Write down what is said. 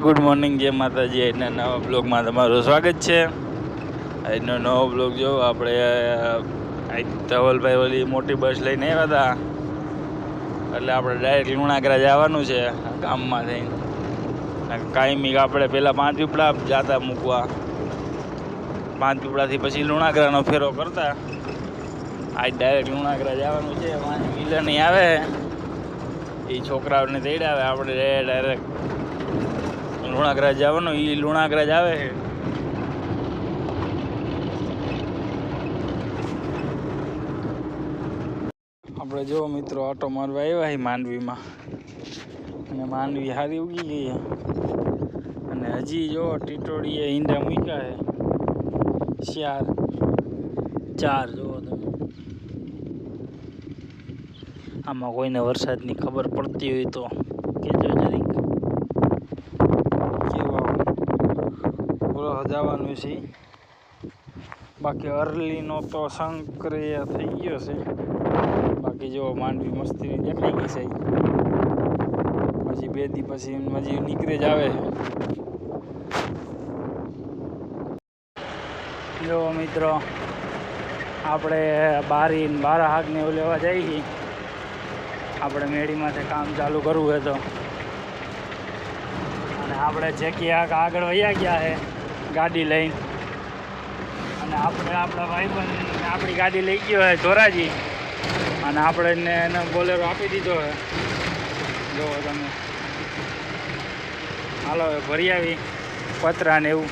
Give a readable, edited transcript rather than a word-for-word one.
Good morning, જય માતાજી. આજના નવા બ્લોગમાં તમારું સ્વાગત છે. આજનો નવો બ્લોગ જો આપણે આજ ધવલભાઈ ઓલી મોટી બસ લઈને આવ્યા હતા, એટલે આપણે ડાયરેક્ટ લુણાગરા જવાનું છે ગામમાં થઈને. કાયમી આપણે પહેલાં પાંચપીપળા જતા મૂકવા, પાંચપીપળાથી પછી લુણાગરાનો ફેરો કરતા. આજ ડાયરેક્ટ લુણાગરા જવાનું છે. મિલન નહીં આવે, એ છોકરાઓને તેડાવે, આપણે ડાયરેક્ટ લુણાગરા જવાનું. એ લુણાગરા જ આવે છે. આપણે જો મિત્રો ઓટો મારવા આવ્યા છે માંડવીમાં, અને માંડવી સારી ઉગી ગઈ છે. અને હજી જો ટીટોળીએ ઈંડા મૂક્યા છે ચાર જુઓ તમે. આમાં કોઈને વરસાદની ખબર પડતી હોય તો કહેજો જરીક. કેવા જવાનું છે. બાકી અરલીનો તો સંક્રિયા થઈ ગયો છે. બાકી જો માંડવી મસ્તીની દેખાઈ ગઈ છે. પછી બે દી પછી હજી નીકળે જ આવે છે. જો મિત્રો આપણે બારા હાકને એવું લેવા જઈએ છીએ. આપણે મેળીમાંથી કામ ચાલુ કરવું હોય તો. અને આપણે જેકીયાક આગળ વયા ગયા છે ગાડી લઈને. અને આપણે આપણા ભાઈબંધ આપણી ગાડી લઈ ગયો છે ધોરાજી, અને આપણે એને બોલેરો આપી દીધો છે. જુઓ તમે, હાલો ભરી આવી પતરા ને એવું.